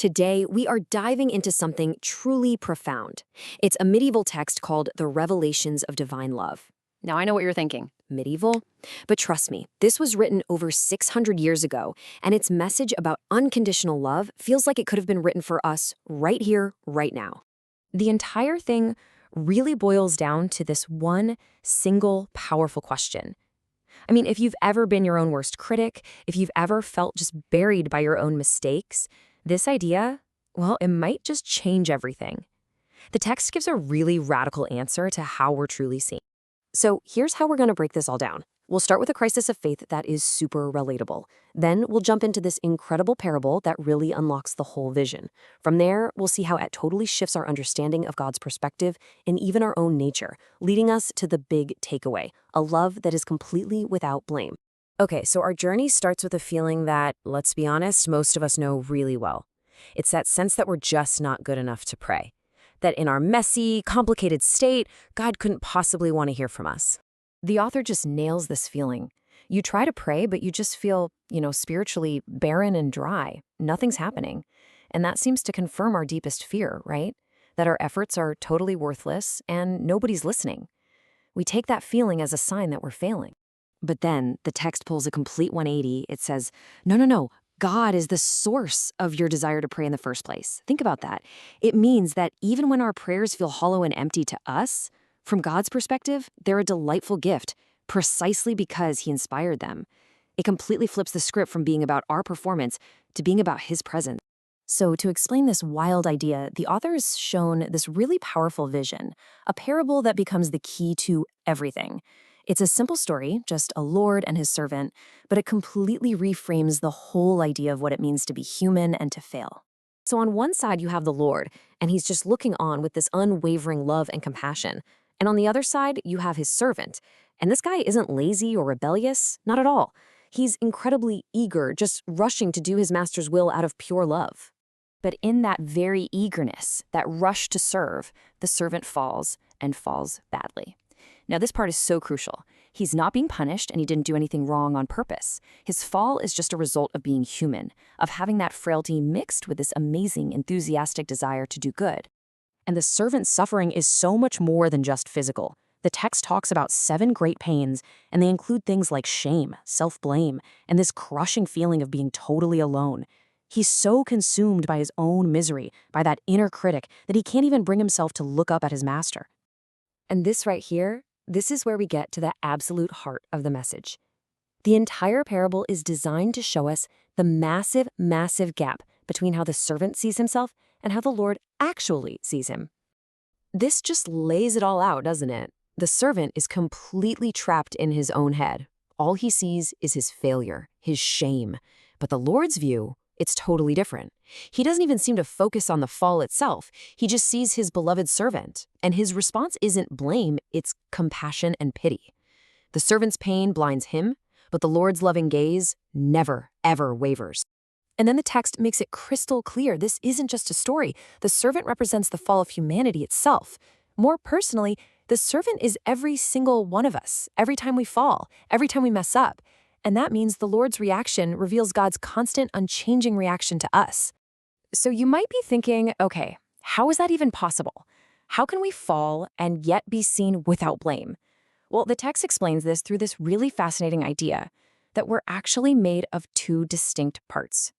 Today, we are diving into something truly profound. It's a medieval text called The Revelations of Divine Love. Now I know what you're thinking. Medieval? But trust me, this was written over 600 years ago, and its message about unconditional love feels like it could have been written for us right here, right now. The entire thing really boils down to this one single powerful question. I mean, if you've ever been your own worst critic, if you've ever felt just buried by your own mistakes, this idea, well, it might just change everything. The text gives a really radical answer to how we're truly seen. So here's how we're going to break this all down. We'll start with a crisis of faith that is super relatable. Then we'll jump into this incredible parable that really unlocks the whole vision. From there, we'll see how it totally shifts our understanding of God's perspective and even our own nature, leading us to the big takeaway, a love that is completely without blame. Okay, so our journey starts with a feeling that, let's be honest, most of us know really well. It's that sense that we're just not good enough to pray. That in our messy, complicated state, God couldn't possibly want to hear from us. The author just nails this feeling. You try to pray, but you just feel, spiritually barren and dry. Nothing's happening. And that seems to confirm our deepest fear, right? That our efforts are totally worthless and nobody's listening. We take that feeling as a sign that we're failing. But then the text pulls a complete 180. It says, no. God is the source of your desire to pray in the first place. Think about that. It means that even when our prayers feel hollow and empty to us, from God's perspective, they're a delightful gift, precisely because He inspired them. It completely flips the script from being about our performance to being about His presence. So to explain this wild idea, the author has shown this really powerful vision, a parable that becomes the key to everything. It's a simple story, just a Lord and his servant, but it completely reframes the whole idea of what it means to be human and to fail. So on one side, you have the Lord, and he's just looking on with this unwavering love and compassion. And on the other side, you have his servant. And this guy isn't lazy or rebellious, not at all. He's incredibly eager, just rushing to do his master's will out of pure love. But in that very eagerness, that rush to serve, the servant falls, and falls badly. Now, this part is so crucial. He's not being punished, and he didn't do anything wrong on purpose. His fall is just a result of being human, of having that frailty mixed with this amazing, enthusiastic desire to do good. And the servant's suffering is so much more than just physical. The text talks about 7 great pains, and they include things like shame, self-blame, and this crushing feeling of being totally alone. He's so consumed by his own misery, by that inner critic, that he can't even bring himself to look up at his master. And this right here, this is where we get to the absolute heart of the message. The entire parable is designed to show us the massive, massive gap between how the servant sees himself and how the Lord actually sees him. This just lays it all out, doesn't it? The servant is completely trapped in his own head. All he sees is his failure, his shame. But the Lord's view, it's totally different. He doesn't even seem to focus on the fall itself. He just sees his beloved servant, and his response isn't blame, it's compassion and pity. The servant's pain blinds him, but the Lord's loving gaze never, ever wavers. And then the text makes it crystal clear this isn't just a story. The servant represents the fall of humanity itself. More personally, the servant is every single one of us, every time we fall, every time we mess up. And that means the Lord's reaction reveals God's constant, unchanging reaction to us. So you might be thinking, okay, how is that even possible? How can we fall and yet be seen without blame? Well, the text explains this through this really fascinating idea that we're actually made of 2 distinct parts.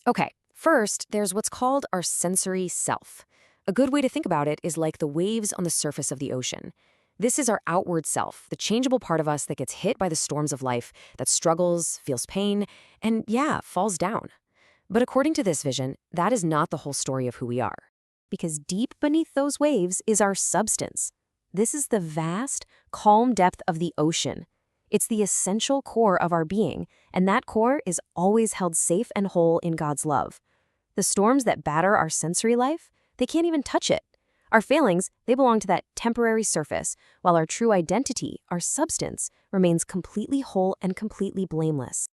Okay, first, there's what's called our sensory self. A good way to think about it is like the waves on the surface of the ocean. This is our outward self, the changeable part of us that gets hit by the storms of life, that struggles, feels pain, and falls down. But according to this vision, that is not the whole story of who we are. Because deep beneath those waves is our substance. This is the vast, calm depth of the ocean. It's the essential core of our being, and that core is always held safe and whole in God's love. The storms that batter our sensory life, they can't even touch it. Our failings, they belong to that temporary surface, while our true identity, our substance, remains completely whole and completely blameless.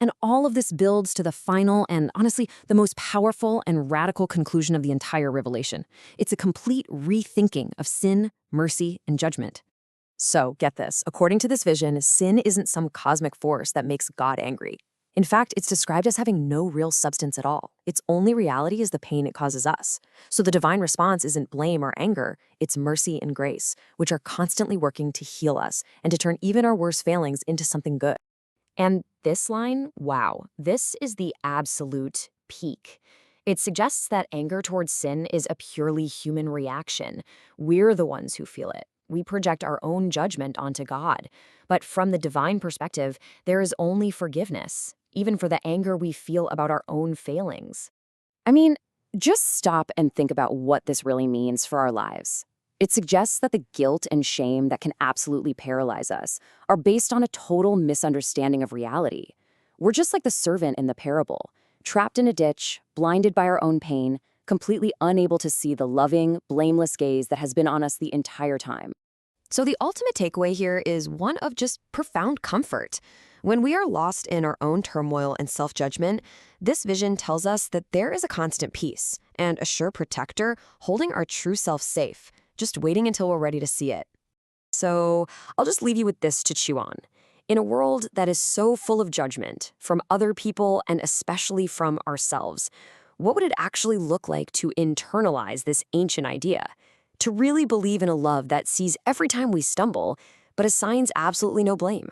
And all of this builds to the final and, honestly, the most powerful and radical conclusion of the entire revelation. It's a complete rethinking of sin, mercy, and judgment. So, get this. According to this vision, sin isn't some cosmic force that makes God angry. In fact, it's described as having no real substance at all. Its only reality is the pain it causes us. So the divine response isn't blame or anger, it's mercy and grace, which are constantly working to heal us and to turn even our worst failings into something good. And this line, wow, this is the absolute peak. It suggests that anger towards sin is a purely human reaction. We're the ones who feel it. We project our own judgment onto God. But from the divine perspective, there is only forgiveness, even for the anger we feel about our own failings. I mean, just stop and think about what this really means for our lives. It suggests that the guilt and shame that can absolutely paralyze us are based on a total misunderstanding of reality. We're just like the servant in the parable, trapped in a ditch, blinded by our own pain, completely unable to see the loving, blameless gaze that has been on us the entire time. So the ultimate takeaway here is one of just profound comfort. When we are lost in our own turmoil and self-judgment, this vision tells us that there is a constant peace and a sure protector holding our true self safe, just waiting until we're ready to see it. So I'll just leave you with this to chew on. In a world that is so full of judgment from other people and especially from ourselves, what would it actually look like to internalize this ancient idea? To really believe in a love that sees every time we stumble, but assigns absolutely no blame?